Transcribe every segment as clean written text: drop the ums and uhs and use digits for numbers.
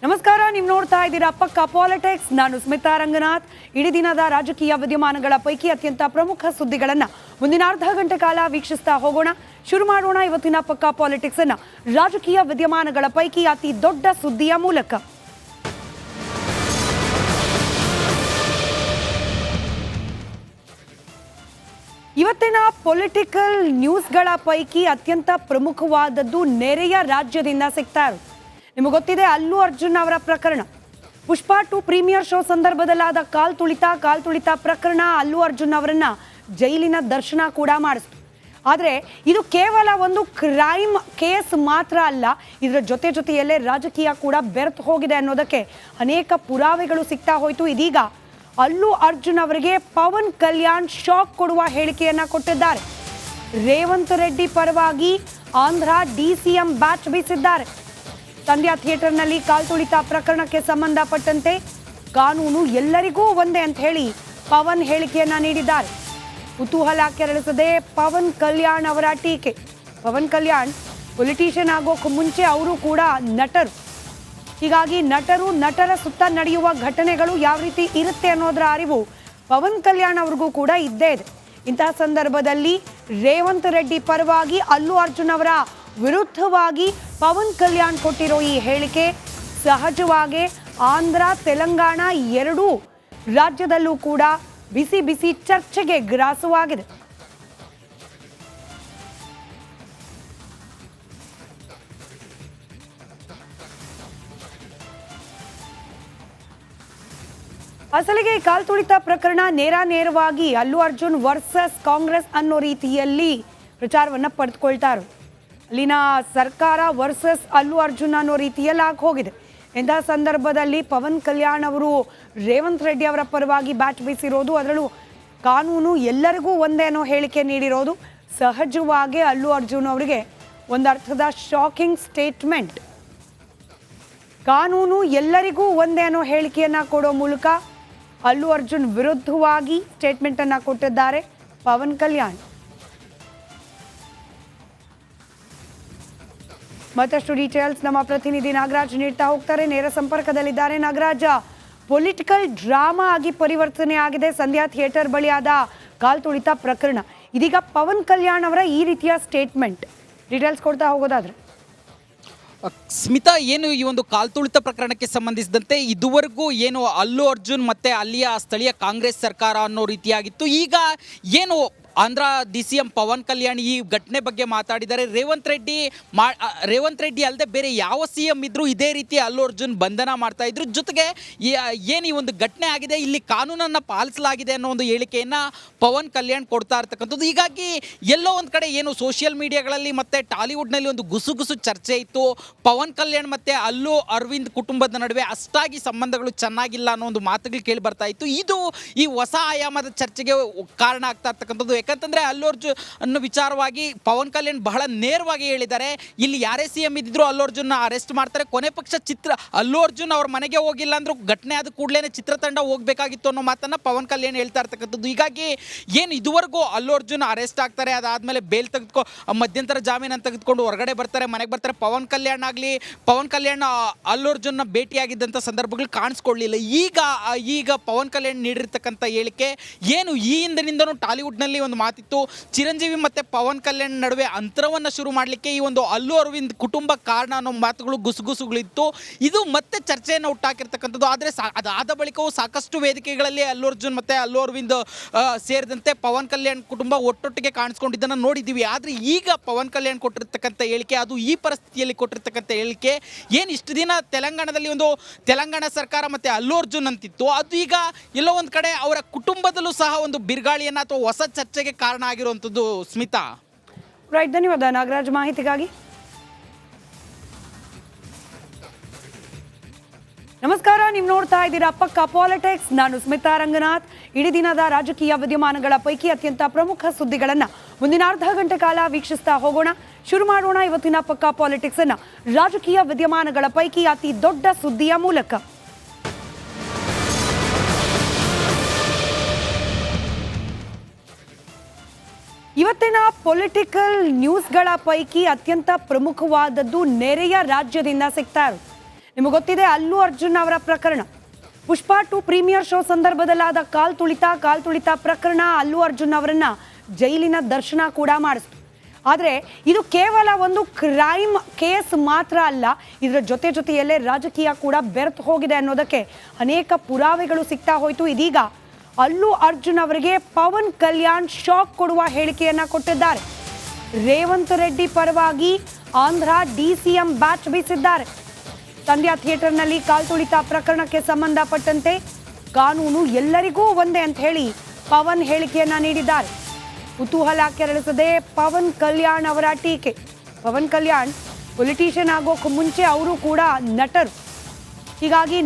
ನಮಸ್ಕಾರ, ನೀವು ನೋಡ್ತಾ ಇದ್ದೀರಾ ಪಕ್ಕಾ ಪಾಲಿಟಿಕ್ಸ್. ನಾನು ಸ್ಮಿತಾ ರಂಗನಾಥ್. ಇಡೀ ದಿನದ ರಾಜಕೀಯ ವಿದ್ಯಮಾನಗಳ ಪೈಕಿ ಅತ್ಯಂತ ಪ್ರಮುಖ ಸುದ್ದಿಗಳನ್ನು ಮುಂದಿನ ಅರ್ಧ ಗಂಟೆ ಕಾಲ ವೀಕ್ಷಿಸ್ತಾ ಹೋಗೋಣ. ಶುರು ಮಾಡೋಣ ಇವತ್ತಿನ ಪಕ್ಕಾ ಪಾಲಿಟಿಕ್ಸ್ ಅನ್ನ ರಾಜಕೀಯ ವಿದ್ಯಮಾನಗಳ ಪೈಕಿ ಅತಿ ದೊಡ್ಡ ಸುದ್ದಿಯ ಮೂಲಕ. ಇವತ್ತಿನ ಪೊಲಿಟಿಕಲ್ ನ್ಯೂಸ್ಗಳ ಪೈಕಿ ಅತ್ಯಂತ ಪ್ರಮುಖವಾದದ್ದು ನೆರೆಯ ರಾಜ್ಯದಿಂದ ಸಿಗ್ತಾ ಇರೋದು. ನಿಮಗೆ ಗೊತ್ತಿದೆ, ಅಲ್ಲು ಅರ್ಜುನ್ ಅವರ ಪ್ರಕರಣ. ಪುಷ್ಪ 2 ಪ್ರೀಮಿಯರ್ ಶೋ ಸಂದರ್ಭದಲ್ಲಾದ ಕಾಲ್ ತುಳಿತ ಪ್ರಕರಣ ಅಲ್ಲು ಅರ್ಜುನ್ ಅವರನ್ನ ಜೈಲಿನ ದರ್ಶನ ಕೂಡ ಮಾಡಿಸ್ತು. ಆದರೆ ಇದು ಕೇವಲ ಒಂದು ಕ್ರೈಮ್ ಕೇಸ್ ಮಾತ್ರ ಅಲ್ಲ, ಇದರ ಜೊತೆಯಲ್ಲೇ ರಾಜಕೀಯ ಕೂಡ ಬೆರೆತು ಹೋಗಿದೆ ಅನ್ನೋದಕ್ಕೆ ಅನೇಕ ಪುರಾವೆಗಳು ಸಿಗ್ತಾ ಹೋಯಿತು. ಇದೀಗ ಅಲ್ಲು ಅರ್ಜುನ್ ಅವರಿಗೆ ಪವನ್ ಕಲ್ಯಾಣ್ ಶಾಕ್ ಕೊಡುವ ಹೇಳಿಕೆಯನ್ನ ಕೊಟ್ಟಿದ್ದಾರೆ. ರೇವಂತ್ ರೆಡ್ಡಿ ಪರವಾಗಿ ಆಂಧ್ರ DCM ಬ್ಯಾಚ್ ಬೀಸಿದ್ದಾರೆ. ಸಂಧ್ಯಾ ಥಿಯೇಟರ್ನಲ್ಲಿ ಕಾಲ್ ತುಳಿತ ಪ್ರಕರಣಕ್ಕೆ ಸಂಬಂಧಪಟ್ಟಂತೆ ಕಾನೂನು ಎಲ್ಲರಿಗೂ ಒಂದೇ ಅಂತ ಹೇಳಿ ಪವನ್ ಹೇಳಿಕೆಯನ್ನ ನೀಡಿದ್ದಾರೆ. ಕುತೂಹಲ ಕೆರಳಿಸದೆ ಪವನ್ ಕಲ್ಯಾಣ್ ಅವರ ಟೀಕೆ. ಪವನ್ ಕಲ್ಯಾಣ್ ಪೊಲಿಟಿಷಿಯನ್ ಆಗೋಕೆ ಮುಂಚೆ ಅವರು ಕೂಡ ನಟರು. ಹೀಗಾಗಿ ನಟರ ಸುತ್ತ ನಡೆಯುವ ಘಟನೆಗಳು ಯಾವ ರೀತಿ ಇರುತ್ತೆ ಅನ್ನೋದರ ಅರಿವು ಪವನ್ ಕಲ್ಯಾಣ್ ಅವ್ರಿಗೂ ಕೂಡ ಇದ್ದೇ ಇದೆ. ಇಂತಹ ಸಂದರ್ಭದಲ್ಲಿ ರೇವಂತ್ ರೆಡ್ಡಿ ಪರವಾಗಿ ಅಲ್ಲು ಅರ್ಜುನ್ ಅವರ ವಿರುದ್ಧವಾಗಿ ಪವನ್ ಕಲ್ಯಾಣ್ ಕೊಟ್ಟಿರೋ ಈ ಹೇಳಿಕೆ ಸಹಜವಾಗಿ ಆಂಧ್ರ ತೆಲಂಗಾಣ ಎರಡೂ ರಾಜ್ಯದಲ್ಲೂ ಕೂಡ ಬಿಸಿ ಚರ್ಚೆಗೆ ಗ್ರಾಸವಾಗಿದೆ. ಅಸಲಿಗೆ ಕಾಲ್ ತುಳಿತ ಪ್ರಕರಣ ನೇರವಾಗಿ ಅಲ್ಲು ಅರ್ಜುನ್ ವರ್ಸಸ್ ಕಾಂಗ್ರೆಸ್ ಅನ್ನೋ ರೀತಿಯಲ್ಲಿ ಪ್ರಚಾರವನ್ನ ಪಡೆದುಕೊಳ್ತಾ ಇರೋದು. ಅಲ್ಲಿನ ಸರ್ಕಾರ ವರ್ಸಸ್ ಅಲ್ಲು ಅರ್ಜುನ್ ಅನ್ನೋ ರೀತಿಯಲ್ಲಿ ಆಗಿ ಹೋಗಿದೆ. ಇಂತಹ ಸಂದರ್ಭದಲ್ಲಿ ಪವನ್ ಕಲ್ಯಾಣ್ ಅವರು ರೇವಂತ್ ರೆಡ್ಡಿ ಅವರ ಪರವಾಗಿ ಬ್ಯಾಚ್ ಬೀಸಿರೋದು, ಅದರಲ್ಲೂ ಕಾನೂನು ಎಲ್ಲರಿಗೂ ಒಂದೇ ಅನ್ನೋ ಹೇಳಿಕೆ ನೀಡಿರೋದು ಸಹಜವಾಗಿ ಅಲ್ಲು ಅರ್ಜುನ್ ಅವರಿಗೆ ಒಂದು ಅರ್ಥದ ಶಾಕಿಂಗ್ ಸ್ಟೇಟ್ಮೆಂಟ್. ಕಾನೂನು ಎಲ್ಲರಿಗೂ ಒಂದೇ ಅನ್ನೋ ಹೇಳಿಕೆಯನ್ನ ಕೊಡೋ ಮೂಲಕ ಅಲ್ಲು ಅರ್ಜುನ್ ವಿರುದ್ಧವಾಗಿ ಸ್ಟೇಟ್ಮೆಂಟ್ ಅನ್ನ ಕೊಟ್ಟಿದ್ದಾರೆ ಪವನ್ ಕಲ್ಯಾಣ್. ಮತ್ತಷ್ಟು ಡೀಟೇಲ್ಸ್ ನಮ್ಮ ಪ್ರತಿನಿಧಿ ನಾಗರಾಜ್ ನೀಡ್ತಾ ಹೋಗ್ತಾರೆ. ನೇರ ಸಂಪರ್ಕದಲ್ಲಿದ್ದಾರೆ. ನಾಗರಾಜ, ಪೊಲಿಟಿಕಲ್ ಡ್ರಾಮಾ ಆಗಿ ಪರಿವರ್ತನೆ ಆಗಿದೆ ಸಂಧ್ಯಾ ಥಿಯೇಟರ್ ಬಳಿಯಾದ ಕಾಲ್ ತುಳಿತ ಪ್ರಕರಣ. ಇದೀಗ ಪವನ್ ಕಲ್ಯಾಣ್ ಅವರ ಈ ರೀತಿಯ ಸ್ಟೇಟ್ಮೆಂಟ್, ಡೀಟೇಲ್ಸ್ ಕೊಡ್ತಾ ಹೋಗೋದಾದ್ರೆ. ಸ್ಮಿತಾ, ಏನು ಈ ಒಂದು ಕಾಲ್ ತುಳಿತ ಪ್ರಕರಣಕ್ಕೆ ಸಂಬಂಧಿಸಿದಂತೆ ಇದುವರೆಗೂ ಏನು ಅಲ್ಲು ಅರ್ಜುನ್ ಮತ್ತೆ ಅಲ್ಲಿಯ ಸ್ಥಳೀಯ ಕಾಂಗ್ರೆಸ್ ಸರ್ಕಾರ ಅನ್ನೋ ರೀತಿಯಾಗಿತ್ತು. ಈಗ ಏನು ಆಂಧ್ರ DCM ಪವನ್ ಕಲ್ಯಾಣ್ ಈ ಘಟನೆ ಬಗ್ಗೆ ಮಾತಾಡಿದ್ದಾರೆ. ರೇವಂತ್ ರೆಡ್ಡಿ ಅಲ್ಲದೆ ಬೇರೆ ಯಾವ CM ಇದ್ರೂ ಇದೇ ರೀತಿ ಅಲ್ಲು ಅರ್ಜುನ್ ಬಂಧನ ಮಾಡ್ತಾ ಇದ್ರು. ಜೊತೆಗೆ ಏನು ಈ ಒಂದು ಘಟನೆ ಆಗಿದೆ, ಇಲ್ಲಿ ಕಾನೂನನ್ನು ಪಾಲಿಸಲಾಗಿದೆ ಅನ್ನೋ ಒಂದು ಹೇಳಿಕೆಯನ್ನು ಪವನ್ ಕಲ್ಯಾಣ್ ಕೊಡ್ತಾ ಇರ್ತಕ್ಕಂಥದ್ದು. ಹೀಗಾಗಿ ಎಲ್ಲೋ ಒಂದು ಕಡೆ ಏನು ಸೋಷಿಯಲ್ ಮೀಡಿಯಾಗಳಲ್ಲಿ ಮತ್ತು ಟಾಲಿವುಡ್ನಲ್ಲಿ ಒಂದು ಗುಸು ಚರ್ಚೆ ಇತ್ತು. ಪವನ್ ಕಲ್ಯಾಣ್ ಮತ್ತು ಅಲ್ಲು ಅರವಿಂದ್ ಕುಟುಂಬದ ನಡುವೆ ಅಷ್ಟಾಗಿ ಸಂಬಂಧಗಳು ಚೆನ್ನಾಗಿಲ್ಲ ಅನ್ನೋ ಒಂದು ಮಾತುಗಳು ಕೇಳಿ ಬರ್ತಾ ಇತ್ತು. ಇದು ಈ ಹೊಸ ಆಯಾಮದ ಚರ್ಚೆಗೆ ಕಾರಣ ಆಗ್ತಾ ಇರ್ತಕ್ಕಂಥದ್ದು. ಯಾಕಂತಂದ್ರೆ ಅಲ್ಲು ಅರ್ಜುನ್ ಅನ್ನೋ ವಿಚಾರವಾಗಿ ಪವನ್ ಕಲ್ಯಾಣ್ ಬಹಳ ನೇರವಾಗಿ ಹೇಳಿದ್ದಾರೆ, ಇಲ್ಲಿ ಯಾರೇ CM ಇದ್ದಿದ್ರು ಅಲ್ಲು ಅರ್ಜುನ್ ಅರೆಸ್ಟ್ ಮಾಡ್ತಾರೆ. ಕೊನೆ ಪಕ್ಷ ಅಲ್ಲು ಅರ್ಜುನ್ ಅವ್ರ ಮನೆಗೆ ಹೋಗಿಲ್ಲ ಅಂದ್ರೂ ಘಟನೆ ಆದ ಕೂಡಲೇ ಚಿತ್ರತಂಡ ಹೋಗಬೇಕಾಗಿತ್ತು ಅನ್ನೋ ಮಾತನ್ನ ಪವನ್ ಕಲ್ಯಾಣ್ ಹೇಳ್ತಾ ಇರ್ತಕ್ಕಂಥದ್ದು. ಹೀಗಾಗಿ ಏನು ಇದುವರೆಗೂ ಅಲ್ಲು ಅರ್ಜುನ್ ಅರೆಸ್ಟ್ ಆಗ್ತಾರೆ, ಅದಾದ್ಮೇಲೆ ಬೇಲ್ ಮಧ್ಯಂತರ ಜಾಮೀನನ್ನು ತೆಗೆದುಕೊಂಡು ಹೊರಗಡೆ ಬರ್ತಾರೆ, ಮನೆಗೆ ಬರ್ತಾರೆ. ಪವನ್ ಕಲ್ಯಾಣ್ ಅಲ್ಲು ಅರ್ಜುನ್ನ ಭೇಟಿಯಾಗಿದ್ದಂಥ ಸಂದರ್ಭಗಳು ಕಾಣಿಸ್ಕೊಳ್ಳಲಿಲ್ಲ. ಈಗ ಪವನ್ ಕಲ್ಯಾಣ್ ನೀಡಿರ್ತಕ್ಕಂಥ ಹೇಳಿಕೆ ಏನು, ಈ ಹಿಂದಿನಿಂದನೂ ಟಾಲಿವುಡ್ನಲ್ಲಿ ಒಂದು ಮಾತಿತ್ತು, ಚಿರಂಜೀವಿ ಮತ್ತು ಪವನ್ ಕಲ್ಯಾಣ್ ನಡುವೆ ಅಂತರವನ್ನು ಶುರು ಮಾಡಲಿಕ್ಕೆ ಈ ಒಂದು ಅಲ್ಲು ಅರವಿಂದ್ ಕುಟುಂಬ ಕಾರಣ ಅನ್ನೋ ಮಾತುಗಳು ಗುಸುಗುಸುಗಳಿತ್ತು. ಇದು ಮತ್ತೆ ಚರ್ಚೆಯನ್ನು ಹುಟ್ಟಾಕಿರ್ತಕ್ಕಂಥದ್ದು. ಆದರೆ ಅದಾದ ಬಳಿಕವೂ ಸಾಕಷ್ಟು ವೇದಿಕೆಗಳಲ್ಲಿ ಅಲ್ಲು ಅರ್ಜುನ್ ಮತ್ತು ಅಲ್ಲು ಅರವಿಂದ್ ಸೇರಿದಂತೆ ಪವನ್ ಕಲ್ಯಾಣ್ ಕುಟುಂಬ ಒಟ್ಟೊಟ್ಟಿಗೆ ಕಾಣಿಸ್ಕೊಂಡಿದ್ದನ್ನು ನೋಡಿದ್ದೀವಿ. ಆದರೆ ಈಗ ಪವನ್ ಕಲ್ಯಾಣ್ ಕೊಟ್ಟಿರ್ತಕ್ಕಂಥ ಹೇಳಿಕೆ, ಅದು ಈ ಪರಿಸ್ಥಿತಿಯಲ್ಲಿ ಕೊಟ್ಟಿರ್ತಕ್ಕಂಥ ಹೇಳಿಕೆ, ಏನು ಇಷ್ಟು ದಿನ ತೆಲಂಗಾಣದಲ್ಲಿ ಒಂದು ತೆಲಂಗಾಣ ಸರ್ಕಾರ ಮತ್ತು ಅಲ್ಲು ಅರ್ಜುನ್ ಅಂತಿತ್ತು, ಅದು ಈಗ ಎಲ್ಲೋ ಒಂದು ಕಡೆ ಅವರ ಕುಟುಂಬದಲ್ಲೂ ಸಹ ಒಂದು ಬಿರುಗಾಳಿಯನ್ನು ಅಥವಾ ಹೊಸ ಚರ್ಚೆಗೆ ಕಾರಣ ಆಗಿರುವಂಥದ್ದು. ಸ್ಮಿತಾ, ರೈಟ್, ಧನ್ಯವಾದ ನಾಗರಾಜ್ ಮಾಹಿತಿಗಾಗಿ. ನಮಸ್ಕಾರ, ನೀವು ನೋಡ್ತಾ ಇದ್ದೀರಾ ಪಕ್ಕಾ ಪಾಲಿಟಿಕ್ಸ್. ನಾನು ಸ್ಮಿತಾ ರಂಗನಾಥ್. ಇಡೀ ದಿನದ ರಾಜಕೀಯ ವಿದ್ಯಮಾನಗಳ ಪೈಕಿ ಅತ್ಯಂತ ಪ್ರಮುಖ ಸುದ್ದಿಗಳನ್ನು ಮುಂದಿನ ಅರ್ಧ ಗಂಟೆ ಕಾಲ ವೀಕ್ಷಿಸ್ತಾ ಹೋಗೋಣ. ಶುರು ಮಾಡೋಣ ಇವತ್ತಿನ ಪಕ್ಕಾ ಪಾಲಿಟಿಕ್ಸ್ ಅನ್ನ ರಾಜಕೀಯ ವಿದ್ಯಮಾನಗಳ ಪೈಕಿ ಅತಿ ದೊಡ್ಡ ಸುದ್ದಿಯ ಮೂಲಕ. ಇವತ್ತಿನ ಪೊಲಿಟಿಕಲ್ ನ್ಯೂಸ್ಗಳ ಪೈಕಿ ಅತ್ಯಂತ ಪ್ರಮುಖವಾದದ್ದು ನೆರೆಯ ರಾಜ್ಯದಿಂದ ಸಿಗ್ತಾ ಇರೋದು. ನಿಮಗೆ ಗೊತ್ತಿದೆ ಅಲ್ಲು ಅರ್ಜುನ್ ಅವರ ಪ್ರಕರಣ. ಪುಷ್ಪ 2 ಪ್ರೀಮಿಯರ್ ಶೋ ಸಂದರ್ಭದಲ್ಲಾದ ಕಾಲ್ತುಳಿತ ಪ್ರಕರಣ ಅಲ್ಲು ಅರ್ಜುನ್ ಅವರನ್ನ ಜೈಲಿನ ದರ್ಶನ ಕೂಡ ಮಾಡಿಸ್ತು. ಆದರೆ ಇದು ಕೇವಲ ಒಂದು ಕ್ರೈಮ್ ಕೇಸ್ ಮಾತ್ರ ಅಲ್ಲ, ಇದರ ಜೊತೆಯಲ್ಲೇ ರಾಜಕೀಯ ಕೂಡ ಬೆರೆತು ಹೋಗಿದೆ ಅನ್ನೋದಕ್ಕೆ ಅನೇಕ ಪುರಾವೆಗಳು ಸಿಗ್ತಾ ಹೋಯಿತು. ಇದೀಗ ಅಲ್ಲು ಅರ್ಜುನ್ ಅವರಿಗೆ ಪವನ್ ಕಲ್ಯಾಣ್ ಶಾಕ್ ಕೊಡುವ ಹೇಳಿಕೆಯನ್ನ ಕೊಟ್ಟಿದ್ದಾರೆ. ರೇವಂತ್ ರೆಡ್ಡಿ ಪರವಾಗಿ ಆಂಧ್ರ DCM ಬ್ಯಾಚ್ ಬೀಸಿದ್ದಾರೆ. ಸಂಧ್ಯಾ ಥಿಯೇಟರ್ನಲ್ಲಿ ಕಾಲ್ತುಳಿತ ಪ್ರಕರಣಕ್ಕೆ ಸಂಬಂಧಪಟ್ಟಂತೆ ಕಾನೂನು ಎಲ್ಲರಿಗೂ ಒಂದೇ ಅಂತ ಹೇಳಿ ಪವನ್ ಹೇಳಿಕೆಯನ್ನ ನೀಡಿದ್ದಾರೆ. ಕುತೂಹಲ ಕೆರಳಿಸದೆ ಪವನ್ ಕಲ್ಯಾಣ್ ಅವರ ಟೀಕೆ. ಪವನ್ ಕಲ್ಯಾಣ್ ಪೊಲಿಟಿಷಿಯನ್ ಆಗೋಕೆ ಮುಂಚೆ ಅವರು ಕೂಡ ನಟರು. ಹೀಗಾಗಿ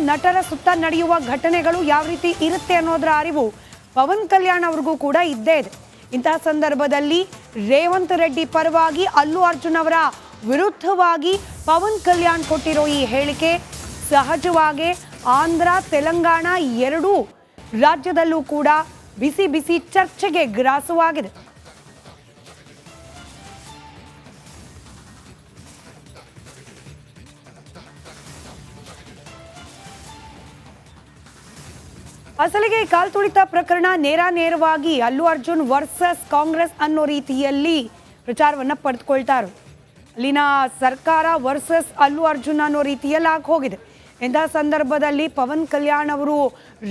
ನಟರ ಸುತ್ತ ನಡೆಯುವ ಘಟನೆಗಳು ಯಾವ ರೀತಿ ಇರುತ್ತೆ ಅನ್ನೋದರ ಅರಿವು ಪವನ್ ಕಲ್ಯಾಣ್ ಅವ್ರಿಗೂ ಕೂಡ ಇದ್ದೇ ಇದೆ. ಇಂತಹ ಸಂದರ್ಭದಲ್ಲಿ ರೇವಂತ್ ರೆಡ್ಡಿ ಪರವಾಗಿ ಅಲ್ಲು ಅರ್ಜುನ್ ಅವರ ವಿರುದ್ಧವಾಗಿ ಪವನ್ ಕಲ್ಯಾಣ್ ಕೊಟ್ಟಿರೋ ಈ ಹೇಳಿಕೆ ಸಹಜವಾಗಿ ಆಂಧ್ರ ತೆಲಂಗಾಣ ಎರಡೂ ರಾಜ್ಯದಲ್ಲೂ ಕೂಡ ಬಿಸಿ ಚರ್ಚೆಗೆ ಗ್ರಾಸವಾಗಿದೆ. ಅಸಲಿಗೆ ಕಾಲ್ತುಳಿತ ಪ್ರಕರಣ ನೇರವಾಗಿ ಅಲ್ಲು ಅರ್ಜುನ್ ವರ್ಸಸ್ ಕಾಂಗ್ರೆಸ್ ಅನ್ನೋ ರೀತಿಯಲ್ಲಿ ಪ್ರಚಾರವನ್ನ ಪಡೆದುಕೊಳ್ತಾರೆ. ಅಲ್ಲಿನ ಸರ್ಕಾರ ವರ್ಸಸ್ ಅಲ್ಲು ಅರ್ಜುನ್ ಅನ್ನೋ ರೀತಿಯಲ್ಲಿ ಆಗಿ ಹೋಗಿದೆ. ಇಂತಹ ಸಂದರ್ಭದಲ್ಲಿ ಪವನ್ ಕಲ್ಯಾಣ್ ಅವರು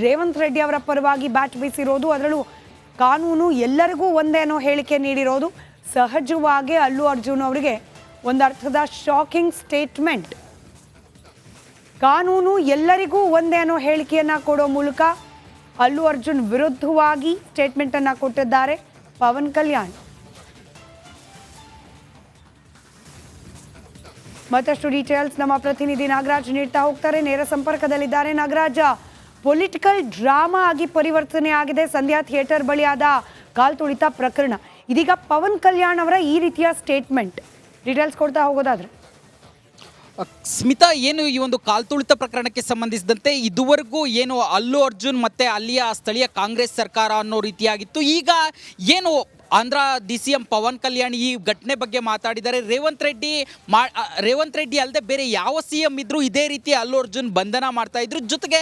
ರೇವಂತ್ ರೆಡ್ಡಿ ಅವರ ಪರವಾಗಿ ಬ್ಯಾಚ್ ಬೀಸಿರೋದು, ಅದರಲ್ಲೂ ಕಾನೂನು ಎಲ್ಲರಿಗೂ ಒಂದೇ ಅನ್ನೋ ಹೇಳಿಕೆ ನೀಡಿರೋದು ಸಹಜವಾಗಿ ಅಲ್ಲು ಅರ್ಜುನ್ ಅವರಿಗೆ ಒಂದು ಅರ್ಥದ ಶಾಕಿಂಗ್ ಸ್ಟೇಟ್ಮೆಂಟ್. ಕಾನೂನು ಎಲ್ಲರಿಗೂ ಒಂದೇ ಅನ್ನೋ ಹೇಳಿಕೆಯನ್ನ ಕೊಡೋ ಮೂಲಕ ಅಲ್ಲು ಅರ್ಜುನ್ ವಿರುದ್ಧವಾಗಿ ಸ್ಟೇಟ್ಮೆಂಟ್ ಅನ್ನ ಕೊಟ್ಟಿದ್ದಾರೆ ಪವನ್ ಕಲ್ಯಾಣ್. ಮತ್ತಷ್ಟು ಡೀಟೇಲ್ಸ್ ನಮ್ಮ ಪ್ರತಿನಿಧಿ ನಾಗರಾಜ್ ನೀಡ್ತಾ ಹೋಗ್ತಾರೆ. ನೇರ ಸಂಪರ್ಕದಲ್ಲಿದ್ದಾರೆ. ನಾಗರಾಜ, ಪೊಲಿಟಿಕಲ್ ಡ್ರಾಮಾ ಆಗಿ ಪರಿವರ್ತನೆ ಆಗಿದೆ ಸಂಧ್ಯಾ ಥಿಯೇಟರ್ ಬಳಿಯಾದ ಕಾಲ್ತುಳಿತ ಪ್ರಕರಣ. ಇದೀಗ ಪವನ್ ಕಲ್ಯಾಣ್ ಅವರ ಈ ರೀತಿಯ ಸ್ಟೇಟ್ಮೆಂಟ್, ಡೀಟೇಲ್ಸ್ ಕೊಡ್ತಾ ಹೋಗೋದಾದ್ರೆ. ಸ್ಮಿತಾ, ಏನು ಈ ಒಂದು ಕಾಲ್ತುಳಿತ ಪ್ರಕರಣಕ್ಕೆ ಸಂಬಂಧಿಸಿದಂತೆ ಇದುವರೆಗೂ ಏನು ಅಲ್ಲು ಅರ್ಜುನ್ ಮತ್ತೆ ಅಲ್ಲಿಯ ಸ್ಥಳೀಯ ಕಾಂಗ್ರೆಸ್ ಸರ್ಕಾರ ಅನ್ನೋ ರೀತಿಯಾಗಿತ್ತು. ಈಗ ಏನು ಆಂಧ್ರ DCM ಪವನ್ ಕಲ್ಯಾಣ್ ಈ ಘಟನೆ ಬಗ್ಗೆ ಮಾತಾಡಿದ್ದಾರೆ. ರೇವಂತ್ ರೆಡ್ಡಿ ಅಲ್ಲದೆ ಬೇರೆ ಯಾವ CM ಇದ್ರೂ ಇದೇ ರೀತಿ ಅಲ್ಲು ಅರ್ಜುನ್ ಬಂಧನ ಮಾಡ್ತಾ ಇದ್ರು. ಜೊತೆಗೆ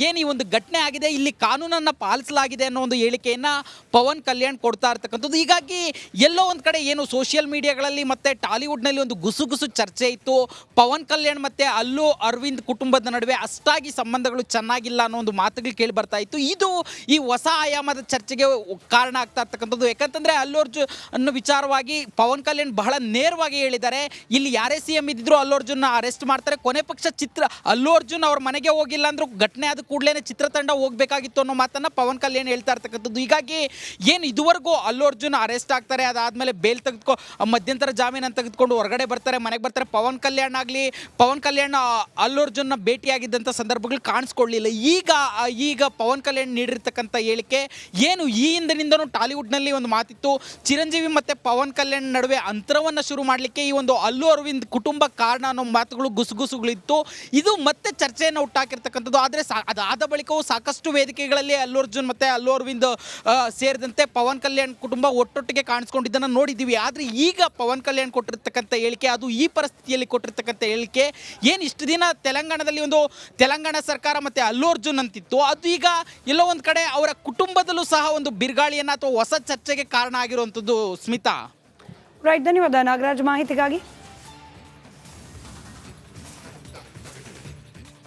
ಏನು ಈ ಒಂದು ಘಟನೆ ಆಗಿದೆ, ಇಲ್ಲಿ ಕಾನೂನನ್ನು ಪಾಲಿಸಲಾಗಿದೆ ಅನ್ನೋ ಒಂದು ಹೇಳಿಕೆಯನ್ನು ಪವನ್ ಕಲ್ಯಾಣ್ ಕೊಡ್ತಾ ಇರ್ತಕ್ಕಂಥದ್ದು. ಹೀಗಾಗಿ ಎಲ್ಲೋ ಒಂದು ಕಡೆ ಏನು ಸೋಷಿಯಲ್ ಮೀಡಿಯಾಗಳಲ್ಲಿ ಮತ್ತು ಟಾಲಿವುಡ್ನಲ್ಲಿ ಒಂದು ಗುಸುಗುಸು ಚರ್ಚೆ ಇತ್ತು. ಪವನ್ ಕಲ್ಯಾಣ್ ಮತ್ತು ಅಲ್ಲು ಅರವಿಂದ್ ಕುಟುಂಬದ ನಡುವೆ ಅಷ್ಟಾಗಿ ಸಂಬಂಧಗಳು ಚೆನ್ನಾಗಿಲ್ಲ ಅನ್ನೋ ಒಂದು ಮಾತುಗಳು ಕೇಳಿ ಬರ್ತಾ ಇತ್ತು. ಇದು ಈ ಹೊಸ ಆಯಾಮದ ಚರ್ಚೆಗೆ ಕಾರಣ ಆಗ್ತಾ ಇರ್ತಕ್ಕಂಥದ್ದು. ಯಾಕಂತಂದ್ರೆ ಅಲ್ಲು ಅರ್ಜುನ್ ಅನ್ನೋ ವಿಚಾರವಾಗಿ ಪವನ್ ಕಲ್ಯಾಣ್ ಬಹಳ ನೇರವಾಗಿ ಹೇಳಿದ್ದಾರೆ, ಇಲ್ಲಿ ಯಾರೇ CM ಇದ್ದಿದ್ರು ಅಲ್ಲು ಅರ್ಜುನ್ ಅರೆಸ್ಟ್ ಮಾಡ್ತಾರೆ. ಕೊನೆ ಪಕ್ಷ ಅಲ್ಲು ಅರ್ಜುನ್ ಅವ್ರ ಮನೆಗೆ ಹೋಗಿಲ್ಲ ಅಂದ್ರೂ ಘಟನೆ ಆದ ಕೂಡಲೇ ಚಿತ್ರತಂಡ ಹೋಗಬೇಕಾಗಿತ್ತು ಅನ್ನೋ ಮಾತನ್ನ ಪವನ್ ಕಲ್ಯಾಣ್ ಹೇಳ್ತಾ ಇರ್ತಕ್ಕಂಥದ್ದು. ಹೀಗಾಗಿ ಏನು ಇದುವರೆಗೂ ಅಲ್ಲು ಅರ್ಜುನ್ ಅರೆಸ್ಟ್ ಆಗ್ತಾರೆ, ಅದಾದ್ಮೇಲೆ ಬೇಲ್ ಮಧ್ಯಂತರ ಜಾಮೀನನ್ನು ತೆಗೆದುಕೊಂಡು ಹೊರಗಡೆ ಬರ್ತಾರೆ, ಮನೆಗೆ ಬರ್ತಾರೆ. ಪವನ್ ಕಲ್ಯಾಣ್ ಅಲ್ಲು ಅರ್ಜುನ್ನ ಭೇಟಿಯಾಗಿದ್ದಂಥ ಸಂದರ್ಭಗಳು ಕಾಣಿಸ್ಕೊಳ್ಳಲಿಲ್ಲ. ಈಗ ಪವನ್ ಕಲ್ಯಾಣ್ ನೀಡಿರ್ತಕ್ಕಂಥ ಹೇಳಿಕೆ ಏನು ಈ ಹಿಂದಿನಿಂದನೂ ಟಾಲಿವುಡ್ನಲ್ಲಿ ಒಂದು ಮಾತಿತ್ತು, ಚಿರಂಜೀವಿ ಮತ್ತು ಪವನ್ ಕಲ್ಯಾಣ್ ನಡುವೆ ಅಂತರವನ್ನು ಶುರು ಮಾಡಲಿಕ್ಕೆ ಈ ಒಂದು ಅಲ್ಲು ಅರವಿಂದ್ ಕುಟುಂಬ ಕಾರಣ ಅನ್ನೋ ಮಾತುಗಳು ಗುಸುಗುಸುಗಳಿತ್ತು. ಇದು ಮತ್ತೆ ಚರ್ಚೆಯನ್ನು ಹುಟ್ಟಾಕಿರ್ತಕ್ಕಂಥದ್ದು. ಆದರೆ ಅದಾದ ಬಳಿಕವೂ ಸಾಕಷ್ಟು ವೇದಿಕೆಗಳಲ್ಲಿ ಅಲ್ಲು ಅರ್ಜುನ್ ಮತ್ತು ಅಲ್ಲು ಅರವಿಂದ್ ಸೇರಿದಂತೆ ಪವನ್ ಕಲ್ಯಾಣ್ ಕುಟುಂಬ ಒಟ್ಟೊಟ್ಟಿಗೆ ಕಾಣಿಸ್ಕೊಂಡಿದ್ದನ್ನು ನೋಡಿದ್ದೀವಿ. ಆದರೆ ಈಗ ಪವನ್ ಕಲ್ಯಾಣ್ ಕೊಟ್ಟಿರ್ತಕ್ಕಂಥ ಹೇಳಿಕೆ, ಅದು ಈ ಪರಿಸ್ಥಿತಿಯಲ್ಲಿ ಕೊಟ್ಟಿರ್ತಕ್ಕಂಥ ಹೇಳಿಕೆ, ಏನು ಇಷ್ಟು ದಿನ ತೆಲಂಗಾಣದಲ್ಲಿ ಒಂದು ತೆಲಂಗಾಣ ಸರ್ಕಾರ ಮತ್ತು ಅಲ್ಲು ಅರ್ಜುನ್ ಅಂತಿತ್ತು, ಅದು ಈಗ ಎಲ್ಲೋ ಒಂದು ಕಡೆ ಅವರ ಕುಟುಂಬದಲ್ಲೂ ಸಹ ಒಂದು ಬಿರುಗಾಳಿಯನ್ನು ಅಥವಾ ಹೊಸ ಚರ್ಚೆಗೆ ಕಾರಣ ಆಗಿರುವಂಥದ್ದು. ಸ್ಮಿತಾ, ರೈಟ್, ಧನ್ಯವಾದ ನಾಗರಾಜ್ ಮಾಹಿತಿಗಾಗಿ.